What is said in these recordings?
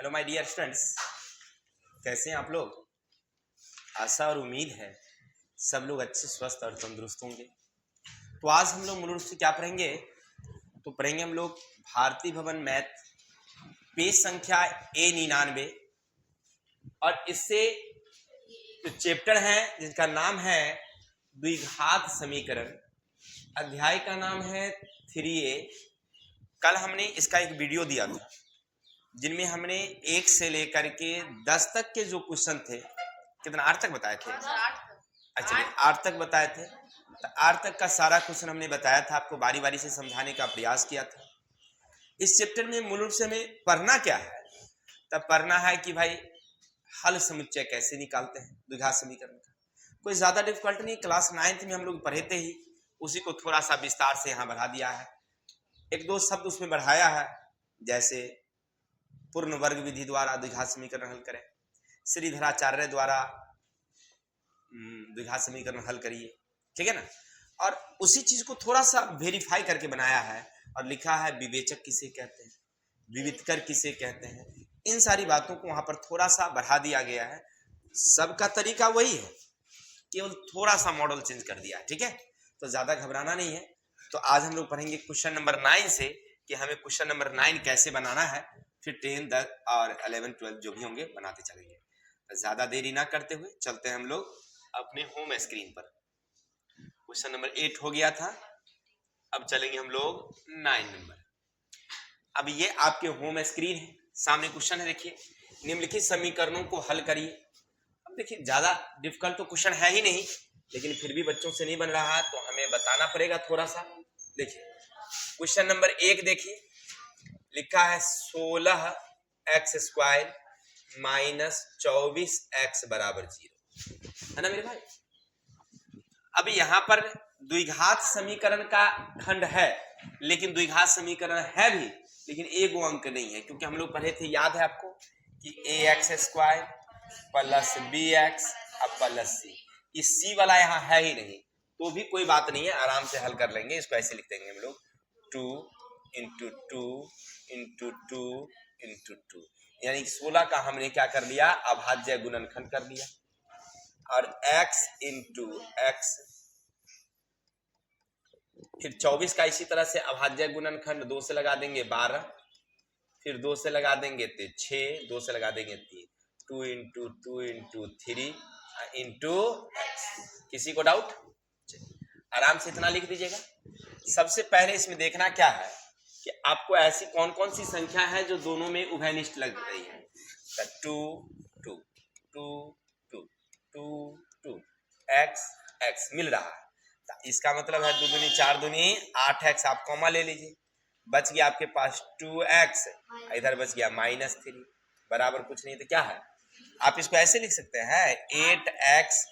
Hello my dear students, कैसे हैं आप लोग। आशा और उम्मीद है सब लोग अच्छे स्वस्थ और तंदुरुस्त होंगे। तो आज हम लोग मूल रूप से क्या पढ़ेंगे, तो पढ़ेंगे हम लोग भारती भवन मैथ पेज संख्या A99 और इससे जो चैप्टर है जिसका नाम है द्विघात समीकरण, अध्याय का नाम है 3A। कल हमने इसका एक वीडियो दिया था जिनमें हमने 1 से लेकर के 10 तक के जो क्वेश्चन थे, कितना 8 तक बताए थे, अच्छा 8 तक बताए थे। तो 8 तक का सारा क्वेश्चन हमने बताया था, आपको बारी बारी से समझाने का प्रयास किया था। इस चैप्टर में मूल रूप से हमें पढ़ना क्या है, तब पढ़ना है कि भाई हल समुच्चय कैसे निकालते हैं द्विघात समीकरण का। कोई ज्यादा डिफिकल्ट नहीं, क्लास 9th में हम लोग पढ़े थे ही, उसी को थोड़ा सा विस्तार से यहाँ बढ़ा दिया है। एक दो शब्द उसमें बढ़ाया है, जैसे पूर्ण वर्ग विधि द्वारा द्विघात समीकरण हल करें, श्रीधराचार्य द्वारा द्विघात समीकरण हल करिए, ठीक है ना। और उसी चीज को थोड़ा सा वेरीफाई करके बनाया है और लिखा है विवेचक किसे कहते हैं, विविधकर किसे कहते हैं। इन सारी बातों को वहां पर थोड़ा सा बढ़ा दिया गया है। सबका तरीका वही है, केवल थोड़ा सा मॉडल चेंज कर दिया है, ठीक है। तो ज्यादा घबराना नहीं है। तो आज हम लोग पढ़ेंगे क्वेश्चन नंबर 9 से कि हमें क्वेश्चन नंबर 9 कैसे बनाना है, फिर 10, 10 और 11, 12 जो भी होंगे बनाते चलेंगे। तो ज्यादा देरी ना करते हुए चलते हैं हम लोग अपने होम स्क्रीन पर। क्वेश्चन नंबर 8 हो गया था, अब चलेंगे हम लोग 9 नंबर। अब ये आपके होम स्क्रीन है, सामने क्वेश्चन है, देखिए निम्नलिखित समीकरणों को हल करिए। अब देखिए ज्यादा डिफिकल्ट तो क्वेश्चन है ही नहीं, लेकिन फिर भी बच्चों से नहीं बन रहा है तो हमें बताना पड़ेगा थोड़ा सा। देखिए क्वेश्चन नंबर 1 देखिए, लिखा है 16x² माइनस 24x बराबर 0, है ना मेरे भाई। अब यहाँ पर द्विघात समीकरण का खंड है, लेकिन द्विघात समीकरण है भी, लेकिन एक अंक नहीं है, क्योंकि हम लोग पढ़े थे, याद है आपको, कि ax² plus bx plus c, ये c वाला यहाँ है ही नहीं, तो भी कोई बात नहीं है, आराम से हल कर लेंगे। इसको ऐसे लिख देंगे हम लोग 2 इंटू 2 इंटू 2 इंटू 2, यानी 16 का हमने क्या कर लिया, अभाज्य गुणनखंड कर लिया। और x इंटू x, फिर 24 का इसी तरह से अभाज्य गुणनखंड 2 से लगा देंगे 12, फिर 2 से लगा देंगे 6, 2 से लगा देंगे 3, 2 इंटू 2 इंटू 3 इंटू x। किसी को डाउट? आराम से इतना लिख दीजिएगा। सबसे पहले इसमें देखना क्या है कि आपको ऐसी कौन कौन सी संख्या है जो दोनों में उभयनिष्ठ लग रही है। 2 2 2 2 2 2 x x मिल रहा है, तो इसका मतलब है 2 दूनी 4 दूनी 8x, आप कॉमा ले लीजिए, बच गया आपके पास 2x, इधर बच गया -3, बराबर कुछ नहीं तो क्या है, आप इसको ऐसे लिख सकते हैं 8x,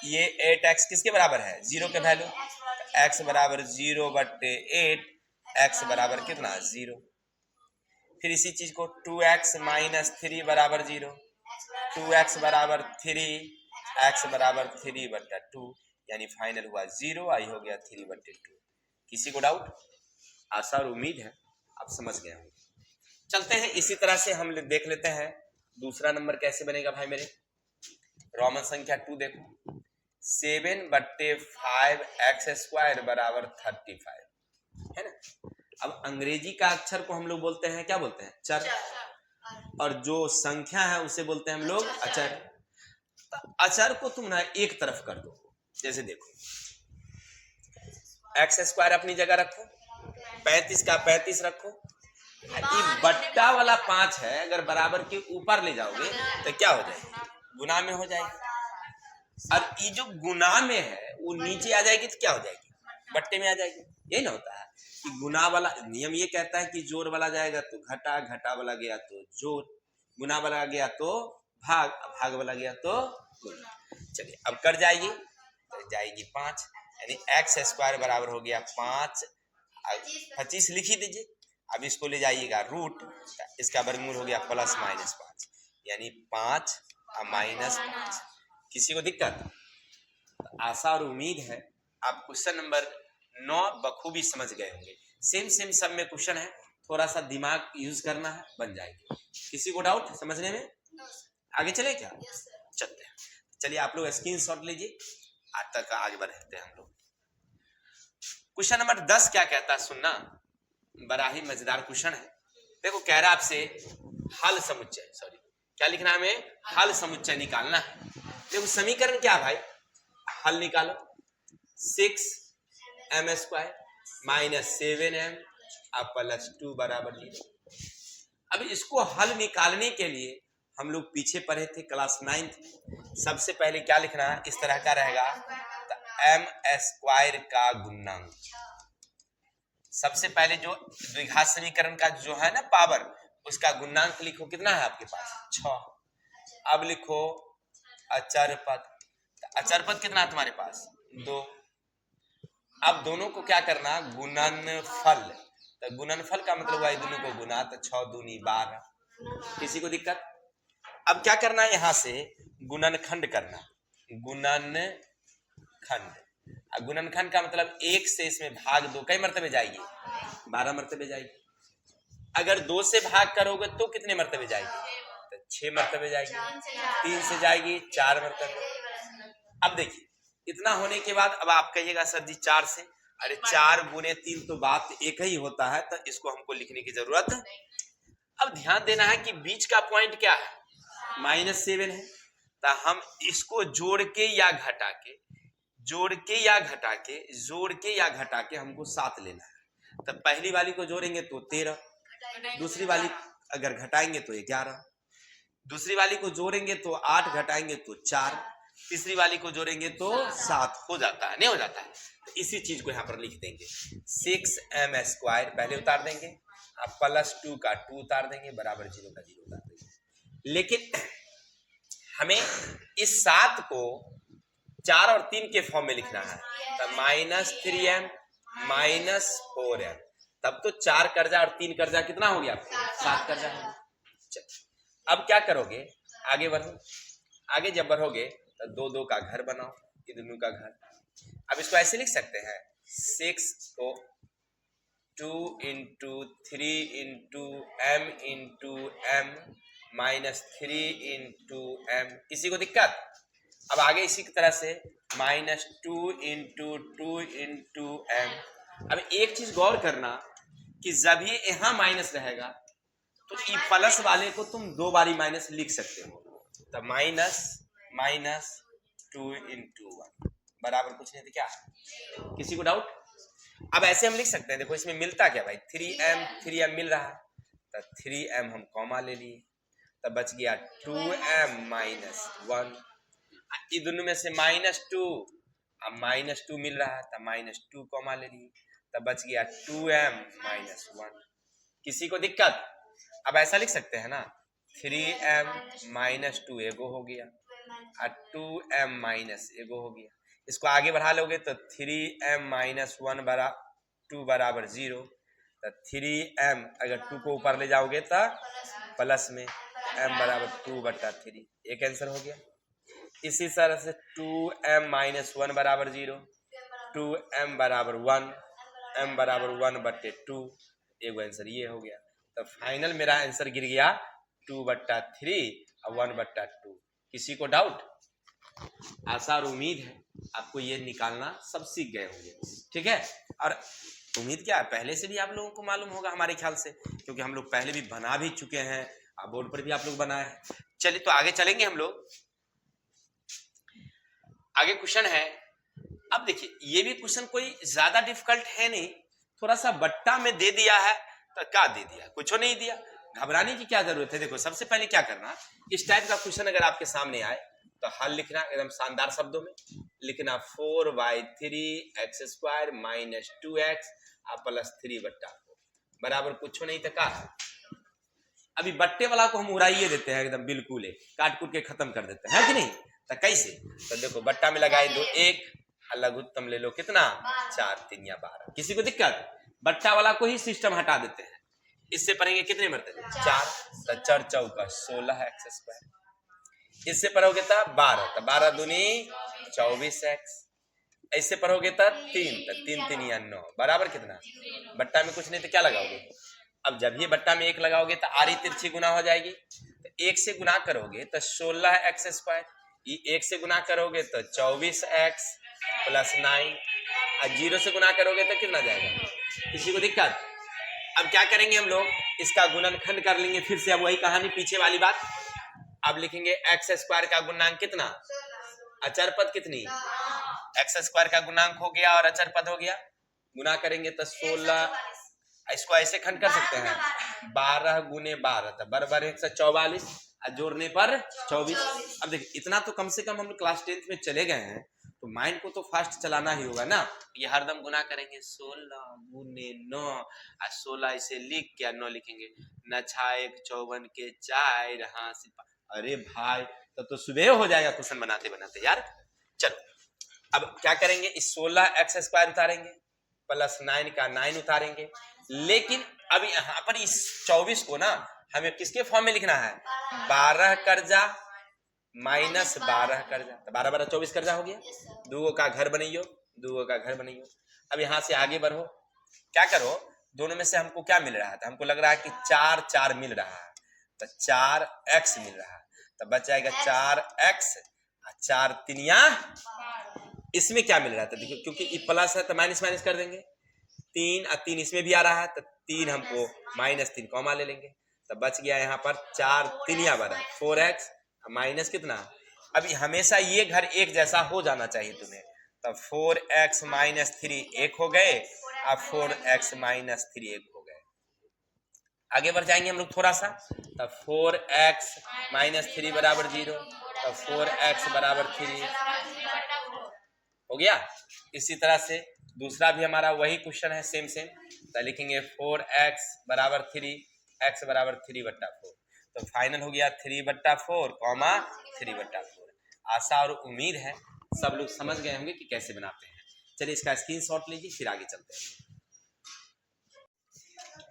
ये 8x किसके बराबर है, 0 के वैल्यू, x बराबर 0/8, x बराबर कितना 0। फिर इसी चीज को 2x माइनस 3 बराबर 0, 2x बराबर 3, x बराबर 3/2, यानी फाइनल हुआ 0, आई हो गया 3/2। किसी को डाउट? आशा और उम्मीद है आप समझ गए होंगे। चलते हैं इसी तरह से हम देख लेते हैं दूसरा नंबर कैसे बनेगा भाई मेरे। रोमन संख्या 2 देखो, 7/5x² बराबर 35, है ना। अब अंग्रेजी का अक्षर को हम लोग बोलते हैं, क्या बोलते हैं, चर, और जो संख्या है उसे बोलते हैं हम लोग अचर। तो अचर को तुम ना एक तरफ कर दो, जैसे देखो x² अपनी जगह रखो, 35 का 35 रखो, ये बट्टा वाला 5 है, अगर बराबर के ऊपर ले जाओगे तो क्या हो जाएगी, गुना में हो जाएगी। और ये जो गुना में है वो नीचे आ जाएगी तो क्या हो जाएगी, बट्टे में आ जाएगी। यही ना होता है कि गुना वाला नियम ये कहता है कि जोड़ वाला जाएगा तो घटा, घटा वाला गया तो जोड़, गुना वाला गया तो भाग, भाग वाला गया तो गुना। चलिए अब कर जाएगी, तो जाएगी 5, यानी x² बराबर हो गया 5, 25 लिख ही दीजिए। अब इसको ले जाइएगा रूट, इसका वर्गमूल हो गया +-5, यानी 5 -5। किसी को दिक्कत? आशा और उम्मीद है आप क्वेश्चन नंबर 9 बखूबी समझ गए होंगे। सेम सब में क्वेश्चन है, थोड़ा सा दिमाग यूज करना है, बन जाएगी। किसी को डाउट समझने में? आगे चले क्या? चलते हैं। चलिए आप लोग स्क्रीनशॉट लीजिए, आज तक आगे बढ़ते हैं हम लोग। क्वेश्चन नंबर 10 क्या कहता है सुनना, बड़ा ही मजेदार क्वेश्चन है। देखो कह रहा आपसे हल समुच्चय, सॉरी क्या लिखना है हमें? हल समुच्चय निकालना है। देखो समीकरण क्या भाई, हल निकालो। 6m² माइनस 7m प्लस 2 बराबर 0। अब इसको हल निकालने के लिए हम लोग पीछे पढ़े थे क्लास 9th। सबसे पहले क्या लिखना है, इस तरह का रहेगा m² का गुणनांक। सबसे पहले जो द्विघात समीकरण का जो है ना पावर, उसका गुणनांक लिखो। कितना है आपके पास? 6। अब लिखो अचर पद। अचर पद कितना है तुम्हारे पास? 2। अब दोनों को क्या करना? गुणनफल। तो गुणनफल का मतलब हुआ दोनों को गुना, तो 6 दूनी 12। किसी को दिक्कत? अब क्या करना है, यहां से गुणनखंड करना। गुणनखंड, गुणनखंड का मतलब 1 से इसमें भाग 2, कई मर्तबे जाएगी? 12 मर्तबे जाएगी। अगर 2 से भाग करोगे तो कितने मर्तबे जाएगी? तो 6 मर्तबे जाएगी। 3 से जाएगी 4 मर्तबे। अब देखिए इतना होने के बाद अब आप कहिएगा सर जी 4 से, अरे 4 गुने 3 तो बात एक ही होता है, तो इसको हमको लिखने की जरूरत। अब ध्यान देना है कि बीच का पॉइंट क्या है? -7 है। तो हम इसको जोड़ के या घटा के, जोड़ के या घटा के, जोड़ के या घटा के हमको 7 लेना है। तो पहली वाली को जोड़ेंगे तो 13, दूसरी वाली अगर घटाएंगे तो 11, दूसरी वाली को जोड़ेंगे तो 8, घटाएंगे तो 4, तीसरी वाली को जोड़ेंगे तो 7 हो जाता है, नहीं हो जाता है? तो इसी चीज को यहाँ पर लिख देंगे 6m² पहले उतार देंगे, अब प्लस 2 का 2 उतार देंगे, बराबर 0 का 0 उतार देंगे। लेकिन हमें इस 7 को 4 और 3 के फॉर्म में लिखना है, तो -3m -4m। तब तो 4 कर्जा और 3 कर्जा कितना हो गया? 7 कर्जा हो गया। अब क्या करोगे? आगे बढ़ो। आगे जब बढ़ोगे तो 2 का घर बनाओ, ये दोनों का घर। अब इसको ऐसे लिख सकते हैं 6 को 2 × 3 × m × m -3 × m। किसी को दिक्कत? अब आगे इसी की तरह से -2 × 2 × m। अब एक चीज गौर करना कि जब ये यहाँ माइनस रहेगा तो ई प्लस वाले को तुम 2 बारी माइनस लिख सकते हो। तो -2 × 1 बराबर कुछ नहीं तो क्या? किसी को डाउट? अब ऐसे हम लिख सकते हैं, देखो इसमें मिलता क्या भाई? 3m मिल रहा है, तो 3m हम कॉमा ले लिए, तब बच गया 2m - 1। ये दोनों में से -2, अब -2 मिल रहा है, तब -2 कॉमा ले लिए, तब बच गया 2m - 1। किसी को दिक्कत? अब ऐसा लिख सकते हैं ना 3m - 2 एगो हो गया और 2m - एगो हो गया। इसको आगे बढ़ा लोगे तो 3m - 1 2 बराबर 0, तो 3m अगर 2 को ऊपर ले जाओगे तो प्लस में m बराबर 2/3, एक आंसर हो गया। इसी तरह से 2m - 1 बराबर 0, 2m बराबर 1, m बराबर 1/2, एक आंसर ये हो गया। तो फाइनल मेरा आंसर गिर गया 2/3 और 1/2। किसी को डाउट? आशा और उम्मीद है आपको ये निकालना सब सीख गए होंगे, ठीक है? और उम्मीद क्या है, पहले से भी आप लोगों को मालूम होगा हमारे ख्याल से, क्योंकि हम लोग पहले भी बना भी चुके हैं, बोर्ड पर भी आप लोग बनाए हैं। चलिए तो आगे चलेंगे हम लोग। आगे क्वेश्चन है, अब देखिए ये भी क्वेश्चन कोई ज्यादा डिफिकल्ट है नहीं, थोड़ा सा बट्टा में दे दिया है, तो क्या दे दिया? कुछ नहीं दिया, घबराने की क्या जरूरत है। देखो सबसे पहले क्या करना, इस टाइप का क्वेश्चन अगर आपके सामने आए तो हल लिखना एकदम शानदार शब्दों में लिखना 4/3x² - 2x प्लस 3/4 बराबर कुछ नहीं तो का है। अभी बट्टे वाला को हम उड़ाइए देते हैं, एकदम बिल्कुल काट कूट के खत्म कर देते हैं, है कि नहीं? तो कैसे? तो देखो बट्टा में लगाए दो 1, लघुत्तम ले लो कितना? 4 3 या 12। किसी को दिक्कत? बट्टा वाला को ही सिस्टम हटा देते हैं। इससे पढ़ेंगे कितने मरतबे? 4, तो 4 चौका 16x²। इससे पढ़ोगे तो 12, तो 12 दूनी 24x। ऐसे पढ़ोगे तो 3, तो 3 3 या 9 बराबर कितना? बट्टा में कुछ नहीं तो क्या लगाओगे? अब जब ये बट्टा में 1 लगाओगे तो आरी तिरछी गुना हो जाएगी, तो 1 से गुना करोगे तो 16x², ये 1 से गुना करोगे तो 24x + 9, और 0 से गुना करोगे तो कितना जाएगा? किसी को दिक्कत? अब क्या करेंगे हम लोग, इसका गुणनखंड कर लेंगे फिर से। अब वही कहानी, पीछे वाली बात। अब लिखेंगे x² का गुणांक कितना, अचर पद कितनी, x² का गुणांक हो गया और अचर पद हो गया, गुना करेंगे तो 16, इसको ऐसे खंड कर सकते हैं 12 × 12 तो बराबर 144, और जोड़ने पर 24। अब देखिए इतना तो कम से कम हम क्लास 10th में चले गए हैं, तो माइंड को तो फास्ट चलाना ही होगा ना। ये हरदम गुना करेंगे 16 × 9, और 16 इसे लिख के 9 लिखेंगे, 9 × 1 = 54 के 4 हाँ से। अरे भाई तो सुबह हो जाएगा क्वेश्चन बनाते बनाते यार। चलो अब क्या करेंगे, इस 16x² उतारेंगे प्लस 9 का 9 उतारेंगे, लेकिन अब यहाँ पर इस 24 को ना हमें किसके फॉर्म में लिखना है, 12 कर्जा माइनस 12 कर्जा, तो 12 12 24 कर्जा हो गया। दूगो का घर बनइयो, दूगो का घर बनइयो। अब यहाँ से आगे बढ़ो, क्या करो, दोनों में से हमको क्या मिल रहा है, तो हमको लग रहा है कि 4 4 मिल रहा है, तो 4x मिल रहा है, तो बच जाएगा 4x, 4 3 इसमें क्या मिल रहा है, तो देखिए क्योंकि ये प्लस है तो माइनस माइनस कर देंगे, 3 और 3 इसमें भी आ रहा है, तो 3 हमको -3 कॉमा ले लेंगे, तो बच गया यहाँ पर 4 3 = 4x माइनस कितना। अभी हमेशा ये घर एक जैसा हो जाना चाहिए तुम्हें, तो 4x - 3 1 हो गए, और 4x - 3 1 हो गए। आगे बढ़ जाएंगे हम लोग थोड़ा सा, तो 4x - 3 = 0, तो 4x = 3 हो गया। इसी तरह से दूसरा भी हमारा वही क्वेश्चन है, सेम तो लिखेंगे 4x = 3, x = 3/4, तो फाइनल हो गया 3/4, 3/4। आशा और उम्मीद है सब लोग समझ गए होंगे कि कैसे बनाते हैं। चलिए इसका स्क्रीनशॉट लीजिए, फिर आगे चलते हैं।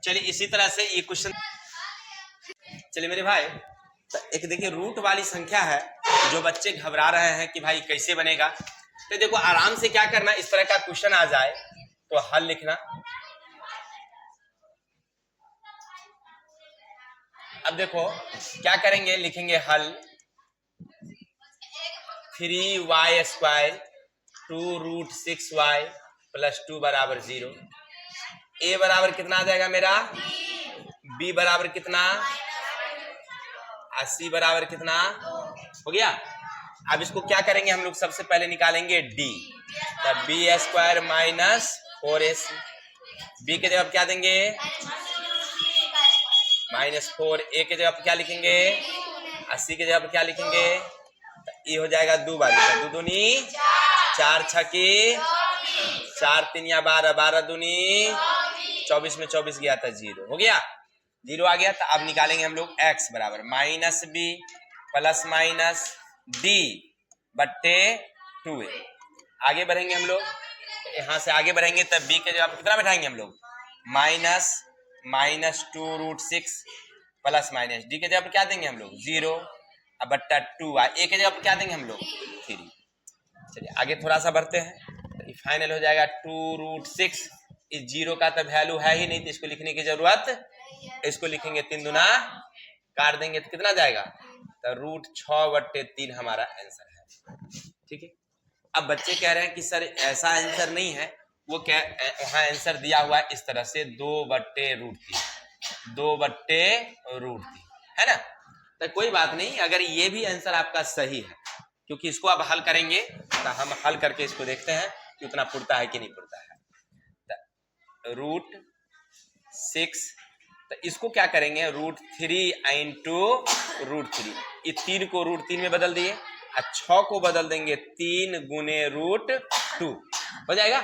चलिए इसी तरह से ये क्वेश्चन, चलिए मेरे भाई, तो एक देखिए रूट वाली संख्या है, जो बच्चे घबरा रहे हैं कि भाई कैसे बनेगा, तो देखो आराम से क्या करना, इस तरह का क्वेश्चन आ जाए तो हल लिखना। अब देखो क्या करेंगे, लिखेंगे हल 3y² 2√6y + 2 = 0। a बराबर कितना आ जाएगा मेरा, b बराबर कितना, और c बराबर कितना हो गया। अब इसको क्या करेंगे हम लोग, सबसे पहले निकालेंगे d, तो b² - 4ac, b के जगह क्या देंगे -4, a के जगह पर क्या लिखेंगे, और c के जगह पर क्या लिखेंगे, तो ये हो जाएगा 2 बारी, 2 दूनी 4 छके 4 3 12, 12 दूनी 24 में 24 गया था 0 हो गया, 0 आ गया। तो अब निकालेंगे हम लोग x बराबर -b ± d/2a। आगे बढ़ेंगे हम लोग, यहाँ से आगे बढ़ेंगे तब b के जगह कितना बैठाएंगे हम लोग, -2√6 ± d के जगह पर क्या देंगे हम लोग 0 बट्टा 2, a के जगह पर क्या देंगे हम लोग 3। चलिए आगे थोड़ा सा बढ़ते हैं, तो फाइनल हो जाएगा 2√6, इस 0 का तो वैल्यू है ही नहीं, तो इसको लिखने की जरूरत, इसको लिखेंगे 3 दूना काट देंगे तो कितना जाएगा, तो √6/3 हमारा आंसर है। ठीक है, अब बच्चे कह रहे हैं कि सर ऐसा आंसर नहीं है, वो क्या वहां आंसर दिया हुआ है इस तरह से 2/√3, 2/√3 है ना, तो कोई बात नहीं, अगर ये भी आंसर आपका सही है, क्योंकि इसको अब हल करेंगे, तो हम हल करके इसको देखते हैं कि उतना पुरता है कि नहीं पुरता है। √6, तो इसको क्या करेंगे, √3 × √3, ये 3 को √3 में बदल दिए, और 6 को बदल देंगे 3 × √2 हो जाएगा।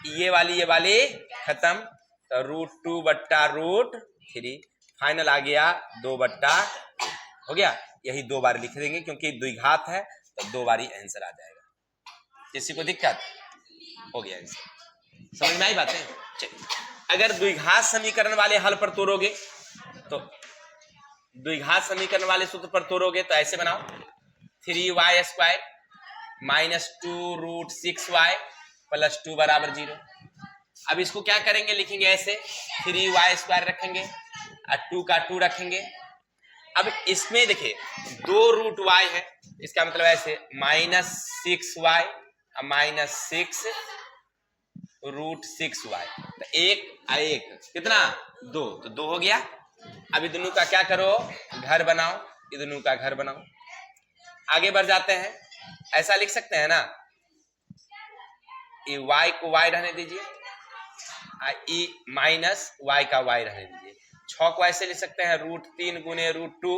ये वाली खत्म, तो √2/√3 फाइनल आ गया 2/2 हो गया। यही 2 बार लिख देंगे क्योंकि द्विघात है, तो 2 बारी आंसर आ जाएगा। किसी को दिक्कत हो गया, आंसर समझ में आई बातें। अगर द्विघात समीकरण वाले हल पर तोड़ोगे, तो द्विघात समीकरण वाले सूत्र पर तोड़ोगे तो ऐसे बनाओ, 3y² - 2√6y + 2 = 0। अब इसको क्या करेंगे, लिखेंगे ऐसे 3y² रखेंगे और 2 का 2 रखेंगे। अब इसमें देखिए 2 रूट y है, इसका मतलब ऐसे -6y -6 रूट 6y, तो 1 और 1 कितना 2, तो 2 हो गया। अब इन दोनों का क्या करो, घर बनाओ, इन दोनों का घर बनाओ। आगे बढ़ जाते हैं, ऐसा लिख सकते हैं ना, ये y को y रहने दीजिए, ई माइनस y का y रहने दीजिए। 6 को ऐसे लिख सकते हैं √3 गुने √2।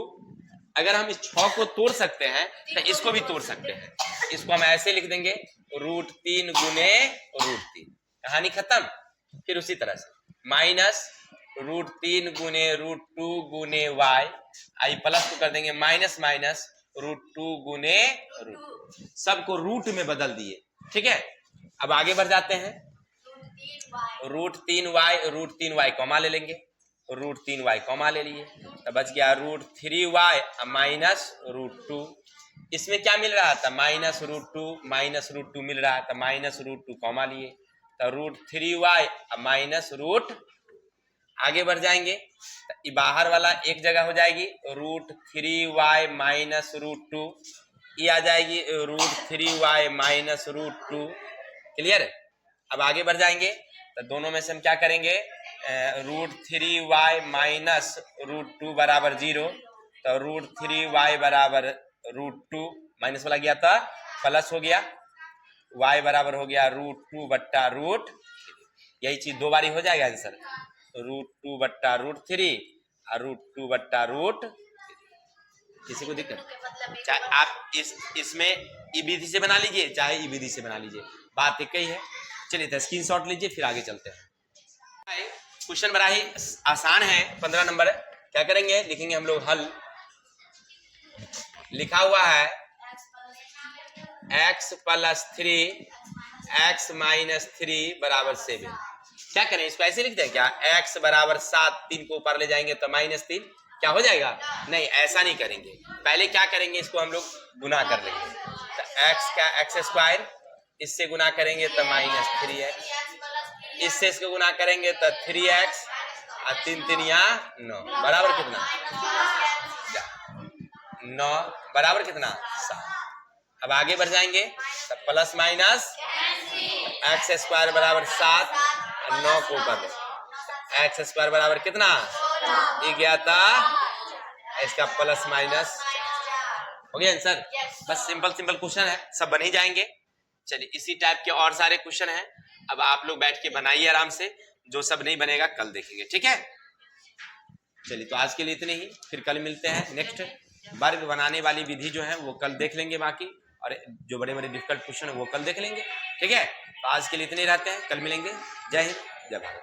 अगर हम इस 6 को तोड़ सकते हैं तो इसको भी तोड़ सकते हैं, इसको हम ऐसे लिख देंगे √3 गुने √3, कहानी खत्म। फिर उसी तरह से -√3 गुने √2 गुने y, आई प्लस को कर देंगे माइनस माइनस √2 गुने √2, सबको रूट में बदल दिए। ठीक है, अब आगे बढ़ जाते हैं, √3y कॉमा ले लेंगे, √3y कॉमा ले लिए, तो बच गया √3y -√2। इसमें क्या मिल रहा था, -√2 मिल रहा था, -√2 कॉमा लिए, तो √3y आगे बढ़ जाएंगे तो बाहर वाला एक जगह हो जाएगी, √3y -√2, ये आ जाएगी √3y -√2। क्लियर। अब आगे बढ़ जाएंगे तो दोनों में से हम क्या करेंगे, √3y -√2 बराबर 0, तो √3y बराबर √2, माइनस वाला गया था प्लस हो गया, y बराबर हो गया √2 बट्टा √3। यही चीज 2 बारी हो जाएगा आंसर, √2 बट्टा √3 और √2 बट्टा √3। किसी को दिक्कत, चाहे आप इसमें ई विधि से बना लीजिए, चाहे ई विधि से बना लीजिए, बात एक ही है। चलिए तो स्क्रीनशॉट लीजिए, फिर आगे चलते हैं। क्वेश्चन बड़ा ही आसान है, 15 नंबर। क्या करेंगे, लिखेंगे हम लोग हल। लिखा हुआ है x + 3 x - 3 बराबर 7। क्या करें, इसको ऐसे लिख दें क्या, x बराबर 7, 3 को ऊपर ले जाएंगे तो -3, क्या हो जाएगा, नहीं ऐसा नहीं करेंगे। पहले क्या करेंगे, इसको हम लोग गुना कर लेंगे, तो x का x², इससे गुना करेंगे तो -3x, इससे इसको गुना करेंगे तो 3x और 3 3 यहाँ 9 बराबर कितना 9 बराबर कितना 7। अब आगे बढ़ जाएंगे तो प्लस माइनस x² बराबर 7 और 9 को ऊपर x² बराबर कितना, ये गया था, इसका प्लस माइनस हो गया आंसर। बस सिंपल क्वेश्चन है, सब बन ही जाएंगे। चलिए इसी टाइप के और सारे क्वेश्चन हैं, अब आप लोग बैठ के बनाइए आराम से, जो सब नहीं बनेगा कल देखेंगे, ठीक है। चलिए तो आज के लिए इतने ही, फिर कल मिलते हैं। नेक्स्ट वर्ग बनाने वाली विधि जो है वो कल देख लेंगे बाकी, और जो बड़े बड़े डिफिकल्ट क्वेश्चन है वो कल देख लेंगे, ठीक है। तो आज के लिए इतने ही रहते हैं, कल मिलेंगे। जय हिंद, जय भारत।